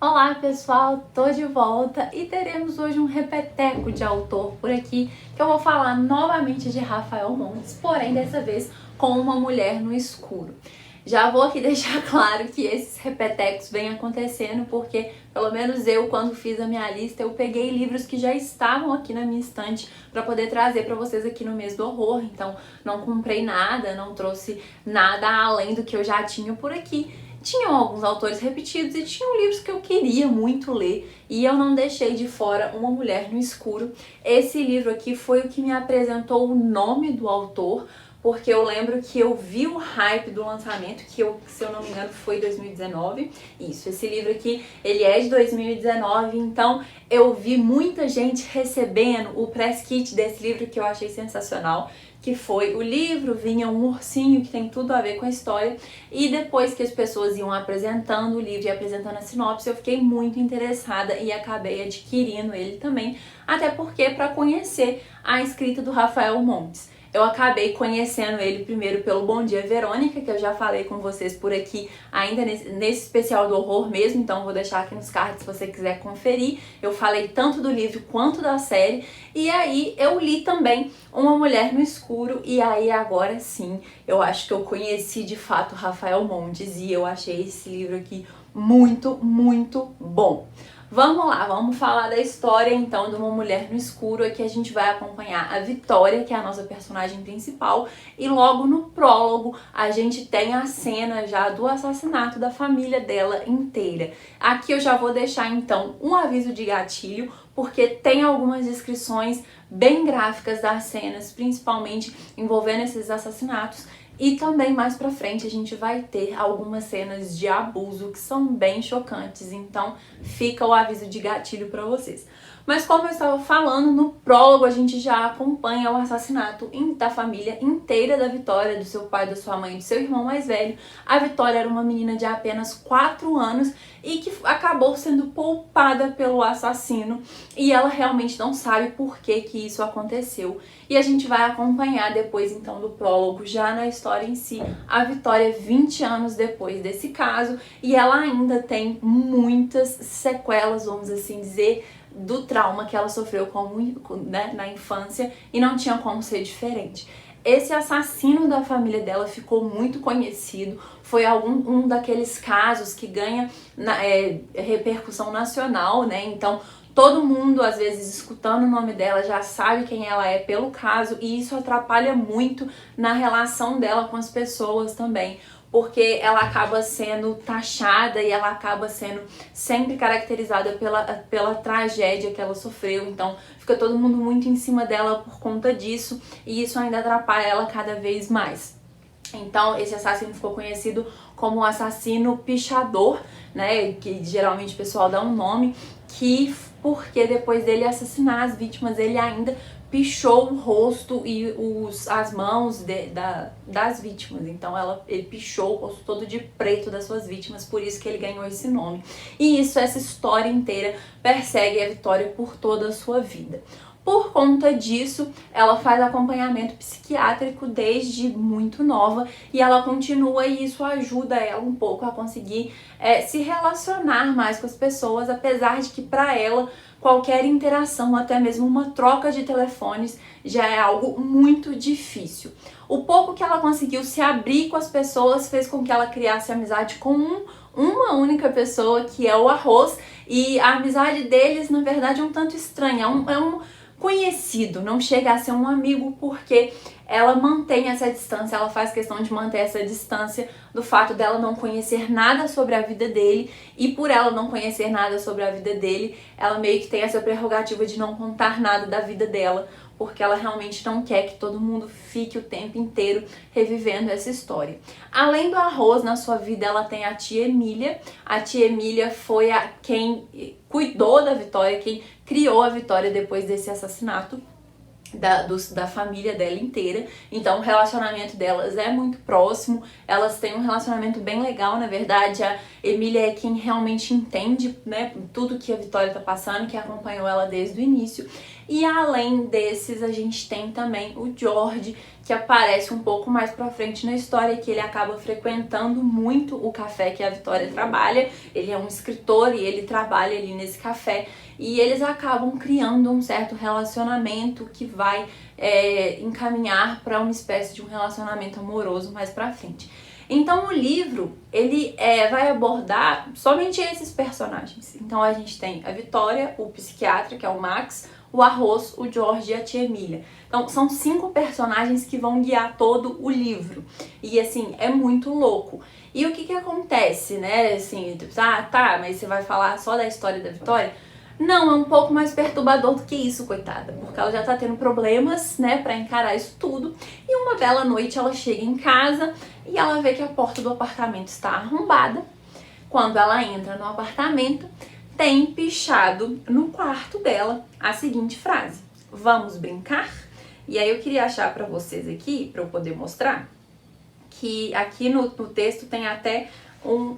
Olá pessoal, tô de volta e teremos hoje um repeteco de autor por aqui, que eu vou falar novamente de Rafael Montes, porém dessa vez com Uma Mulher no Escuro. Já vou aqui deixar claro que esses repetecos vêm acontecendo porque, pelo menos eu, quando fiz a minha lista, eu peguei livros que já estavam aqui na minha estante para poder trazer para vocês aqui no mês do horror. Então não comprei nada, não trouxe nada além do que eu já tinha por aqui. Tinham alguns autores repetidos e tinham livros que eu queria muito ler e eu não deixei de fora Uma Mulher no Escuro. Esse livro aqui foi o que me apresentou o nome do autor, porque eu lembro que eu vi o hype do lançamento, que se eu não me engano foi 2019. Isso, esse livro aqui, ele é de 2019, então eu vi muita gente recebendo o press kit desse livro, que eu achei sensacional, que foi o livro, vinha um ursinho que tem tudo a ver com a história, e depois que as pessoas iam apresentando o livro e apresentando a sinopse, eu fiquei muito interessada e acabei adquirindo ele também, até porque para conhecer a escrita do Rafael Montes. Eu acabei conhecendo ele primeiro pelo Bom Dia Verônica, que eu já falei com vocês por aqui, ainda nesse especial do horror mesmo, então vou deixar aqui nos cards se você quiser conferir. Eu falei tanto do livro quanto da série, e aí eu li também Uma Mulher no Escuro, e aí agora sim, eu acho que eu conheci de fato Rafael Montes, e eu achei esse livro aqui muito, muito bom. Vamos lá, vamos falar da história então de Uma Mulher no Escuro. Aqui a gente vai acompanhar a Vitória, que é a nossa personagem principal, e logo no prólogo a gente tem a cena já do assassinato da família dela inteira. Aqui eu já vou deixar então um aviso de gatilho, porque tem algumas descrições bem gráficas das cenas, principalmente envolvendo esses assassinatos. E também mais pra frente a gente vai ter algumas cenas de abuso que são bem chocantes, então fica o aviso de gatilho pra vocês. Mas como eu estava falando, no prólogo a gente já acompanha o assassinato da família inteira da Vitória, do seu pai, da sua mãe e do seu irmão mais velho. A Vitória era uma menina de apenas 4 anos e que acabou sendo poupada pelo assassino, e ela realmente não sabe por que isso aconteceu. E a gente vai acompanhar depois então do prólogo, já na história em si, a Vitória 20 anos depois desse caso, e ela ainda tem muitas sequelas, vamos assim dizer, do trauma que ela sofreu na infância, e não tinha como ser diferente. Esse assassino da família dela ficou muito conhecido, foi um daqueles casos que ganha repercussão nacional, né? Então todo mundo, às vezes, escutando o nome dela, já sabe quem ela é pelo caso, e isso atrapalha muito na relação dela com as pessoas também, porque ela acaba sendo taxada e ela acaba sendo sempre caracterizada pela tragédia que ela sofreu. Então fica todo mundo muito em cima dela por conta disso, e isso ainda atrapalha ela cada vez mais. Então esse assassino ficou conhecido como o assassino pichador, né, que geralmente o pessoal dá um nome, porque depois dele assassinar as vítimas, ele ainda pichou o rosto e as mãos das vítimas. Então ele pichou o rosto todo de preto das suas vítimas, por isso que ele ganhou esse nome. E essa história inteira persegue a Vitória por toda a sua vida. Por conta disso, ela faz acompanhamento psiquiátrico desde muito nova, e ela continua, e isso ajuda ela um pouco a conseguir se relacionar mais com as pessoas, apesar de que para ela qualquer interação, até mesmo uma troca de telefones, já é algo muito difícil. O pouco que ela conseguiu se abrir com as pessoas fez com que ela criasse amizade com uma única pessoa, que é o Arroz, e a amizade deles, na verdade, é um tanto estranha, é um conhecido, não chega a ser um amigo, porque ela mantém essa distância, ela faz questão de manter essa distância do fato dela não conhecer nada sobre a vida dele, e por ela não conhecer nada sobre a vida dele, ela meio que tem essa prerrogativa de não contar nada da vida dela, porque ela realmente não quer que todo mundo fique o tempo inteiro revivendo essa história. Além do Arroz, na sua vida ela tem a tia Emília. A tia Emília foi quem cuidou da Vitória, quem criou a Vitória depois desse assassinato da família dela inteira. Então o relacionamento delas é muito próximo, elas têm um relacionamento bem legal. Na verdade, a Emília é quem realmente entende, né, tudo que a Vitória tá passando, que acompanhou ela desde o início. E além desses, a gente tem também o George, que aparece um pouco mais pra frente na história, que ele acaba frequentando muito o café que a Vitória trabalha. Ele é um escritor e ele trabalha ali nesse café. E eles acabam criando um certo relacionamento que vai encaminhar para uma espécie de um relacionamento amoroso mais pra frente. Então o livro, ele vai abordar somente esses personagens. Então a gente tem a Vitória, o psiquiatra, que é o Max, o Arroz, o George e a tia Emília. Então são 5 personagens que vão guiar todo o livro. E assim, é muito louco. E o que acontece, né? Assim, tipo, tá, mas você vai falar só da história da Vitória? Não, é um pouco mais perturbador do que isso, coitada, porque ela já tá tendo problemas, né, pra encarar isso tudo. E uma bela noite ela chega em casa e ela vê que a porta do apartamento está arrombada. Quando ela entra no apartamento, tem pichado no quarto dela a seguinte frase: vamos brincar? E aí eu queria achar pra vocês aqui, pra eu poder mostrar, que aqui no texto tem até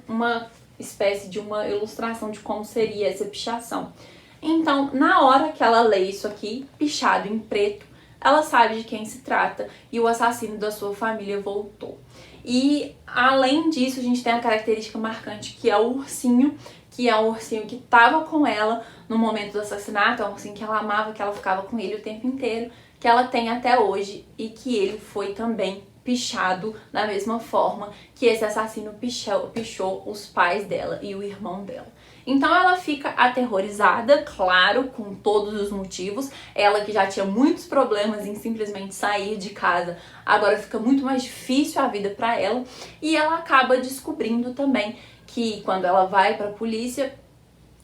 uma espécie de uma ilustração de como seria essa pichação. Então, na hora que ela lê isso aqui, pichado em preto, ela sabe de quem se trata e o assassino da sua família voltou. E, além disso, a gente tem a característica marcante que é o ursinho, que é um ursinho que estava com ela no momento do assassinato, é um ursinho que ela amava, que ela ficava com ele o tempo inteiro, que ela tem até hoje e que ele foi também pichado da mesma forma que esse assassino pichou os pais dela e o irmão dela. Então ela fica aterrorizada, claro, com todos os motivos. Ela que já tinha muitos problemas em simplesmente sair de casa, agora fica muito mais difícil a vida para ela. E ela acaba descobrindo também que quando ela vai para a polícia,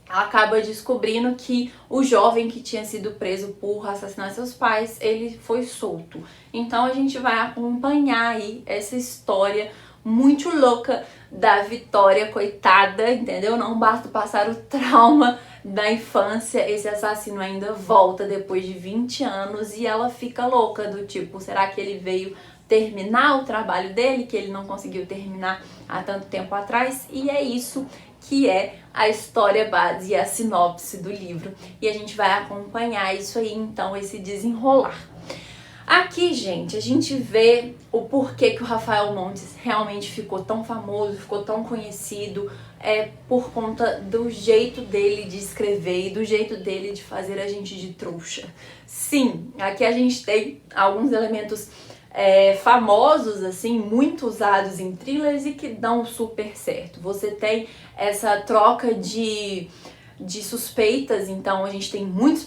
ela acaba descobrindo que o jovem que tinha sido preso por assassinar seus pais, ele foi solto. Então a gente vai acompanhar aí essa história muito louca da Vitória, coitada, entendeu? Não basta passar o trauma da infância, esse assassino ainda volta depois de 20 anos e ela fica louca, do tipo, será que ele veio terminar o trabalho dele, que ele não conseguiu terminar há tanto tempo atrás? E é isso que é a história base e a sinopse do livro. E a gente vai acompanhar isso aí, então, esse desenrolar. Aqui, gente, a gente vê o porquê que o Rafael Montes realmente ficou tão famoso, ficou tão conhecido, por conta do jeito dele de escrever e do jeito dele de fazer a gente de trouxa. Sim, aqui a gente tem alguns elementos famosos, assim, muito usados em thrillers e que dão super certo. Você tem essa troca de suspeitas, então a gente tem muito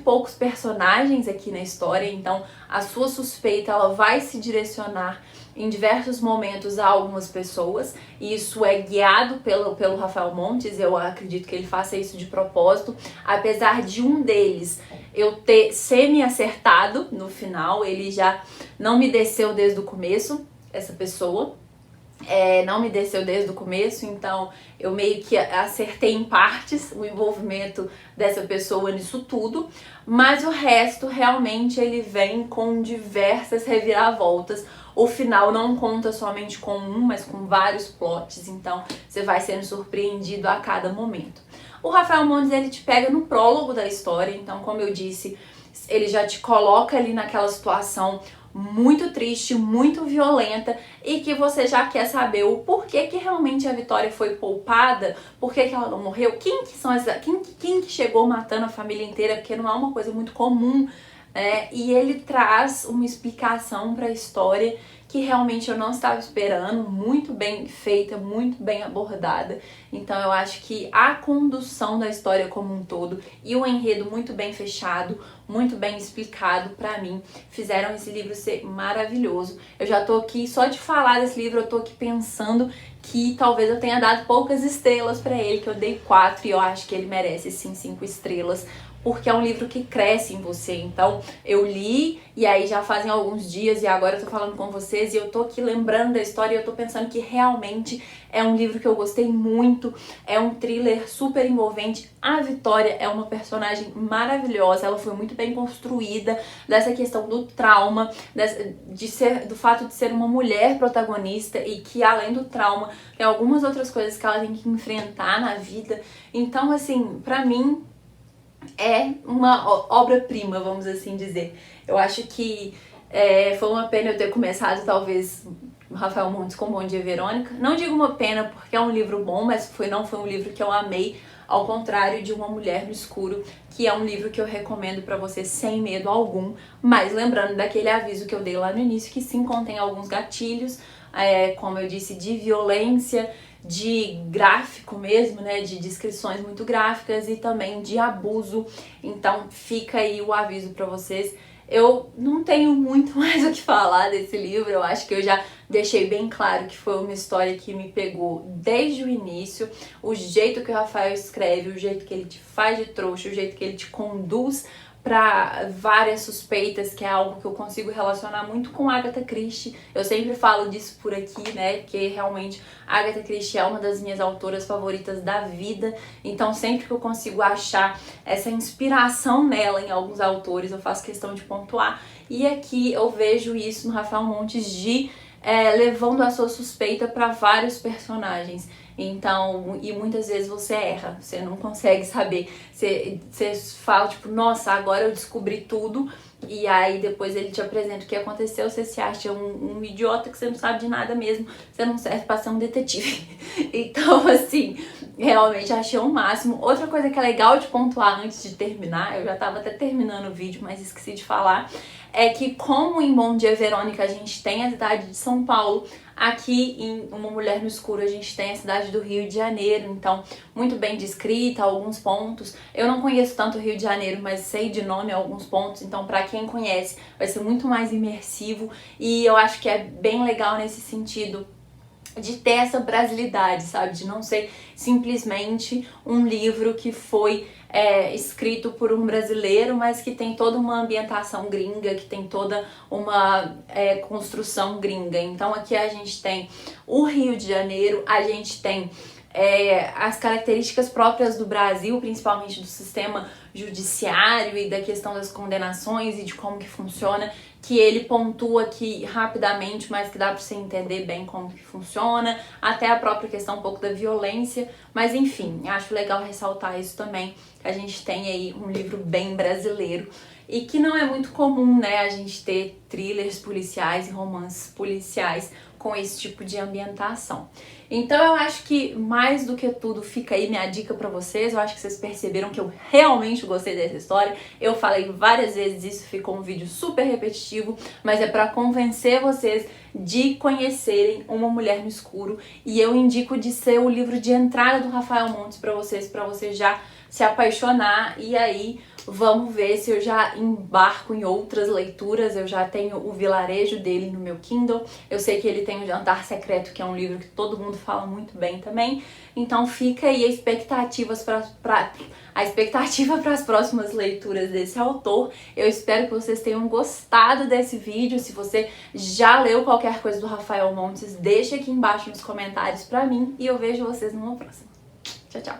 poucos personagens aqui na história, então a sua suspeita ela vai se direcionar em diversos momentos a algumas pessoas, e isso é guiado pelo Rafael Montes. Eu acredito que ele faça isso de propósito, apesar de um deles eu ter semi-acertado no final, ele já não me desceu desde o começo, essa pessoa. Não me desceu desde o começo, então eu meio que acertei em partes o envolvimento dessa pessoa nisso tudo, mas o resto realmente ele vem com diversas reviravoltas. O final não conta somente com um, mas com vários plots, então você vai sendo surpreendido a cada momento. O Rafael Montes, ele te pega no prólogo da história, então, como eu disse, ele já te coloca ali naquela situação muito triste, muito violenta, e que você já quer saber o porquê que realmente a Vitória foi poupada, por que ela não morreu, quem que chegou matando a família inteira, porque não é uma coisa muito comum, e ele traz uma explicação para a história que realmente eu não estava esperando, muito bem feita, muito bem abordada. Então eu acho que a condução da história como um todo e o enredo muito bem fechado, muito bem explicado, pra mim, fizeram esse livro ser maravilhoso. Eu já tô aqui, só de falar desse livro, eu tô aqui pensando que talvez eu tenha dado poucas estrelas pra ele, que eu dei 4 e eu acho que ele merece sim 5 estrelas, porque é um livro que cresce em você. Então eu li e aí já fazem alguns dias e agora eu tô falando com vocês e eu tô aqui lembrando da história e eu tô pensando que realmente é um livro que eu gostei muito, é um thriller super envolvente. A Vitória é uma personagem maravilhosa, ela foi muito bem construída, dessa questão do trauma, do fato de ser uma mulher protagonista e que além do trauma tem algumas outras coisas que ela tem que enfrentar na vida. Então assim, pra mim é uma obra-prima, vamos assim dizer. Eu acho que foi uma pena eu ter começado, talvez, Rafael Montes com Bom Dia Verônica. Não digo uma pena porque é um livro bom, mas não foi um livro que eu amei, ao contrário de Uma Mulher no Escuro, que é um livro que eu recomendo pra você sem medo algum, mas lembrando daquele aviso que eu dei lá no início, que sim, contém alguns gatilhos, como eu disse, de violência, de gráfico mesmo, né, de descrições muito gráficas e também de abuso. Então fica aí o aviso pra vocês. Eu não tenho muito mais o que falar desse livro, eu acho que eu já deixei bem claro que foi uma história que me pegou desde o início. O jeito que o Rafael escreve, o jeito que ele te faz de trouxa, o jeito que ele te conduz para várias suspeitas, que é algo que eu consigo relacionar muito com Agatha Christie. Eu sempre falo disso por aqui, né, que realmente Agatha Christie é uma das minhas autoras favoritas da vida, então sempre que eu consigo achar essa inspiração nela em alguns autores, eu faço questão de pontuar. E aqui eu vejo isso no Rafael Montes levando a sua suspeita para vários personagens. Então, e muitas vezes você erra, você não consegue saber, você fala tipo, nossa, agora eu descobri tudo, e aí depois ele te apresenta o que aconteceu, você se acha um idiota que você não sabe de nada mesmo, você não serve pra ser um detetive. Então, assim, realmente achei o máximo. Outra coisa que é legal de pontuar antes de terminar, eu já tava até terminando o vídeo, mas esqueci de falar, é que como em Bom Dia Verônica a gente tem a cidade de São Paulo, aqui em Uma Mulher no Escuro a gente tem a cidade do Rio de Janeiro, então muito bem descrita, alguns pontos. Eu não conheço tanto o Rio de Janeiro, mas sei de nome alguns pontos, então pra quem conhece vai ser muito mais imersivo e eu acho que é bem legal nesse sentido de ter essa brasilidade, sabe? De não ser simplesmente um livro que foi escrito por um brasileiro, mas que tem toda uma ambientação gringa, que tem toda uma construção gringa. Então aqui a gente tem o Rio de Janeiro, a gente tem as características próprias do Brasil, principalmente do sistema judiciário e da questão das condenações e de como que funciona, que ele pontua aqui rapidamente, mas que dá pra você entender bem como que funciona, até a própria questão um pouco da violência, mas enfim, acho legal ressaltar isso também, que a gente tem aí um livro bem brasileiro e que não é muito comum, né, a gente ter thrillers policiais e romances policiais com esse tipo de ambientação. Então eu acho que mais do que tudo fica aí minha dica pra vocês. Eu acho que vocês perceberam que eu realmente gostei dessa história. Eu falei várias vezes isso, ficou um vídeo super repetitivo, mas é pra convencer vocês de conhecerem Uma Mulher no Escuro, e eu indico de ser o livro de entrada do Rafael Montes pra vocês já se apaixonar. E aí vamos ver se eu já embarco em outras leituras. Eu já tenho o Vilarejo dele no meu Kindle, eu sei que ele tem o Jantar Secreto, que é um livro que todo mundo fala muito bem também, então fica aí a expectativa para as próximas leituras desse autor. Eu espero que vocês tenham gostado desse vídeo. Se você já leu qualquer coisa do Rafael Montes, deixa aqui embaixo nos comentários pra mim, e eu vejo vocês numa próxima. Tchau, tchau!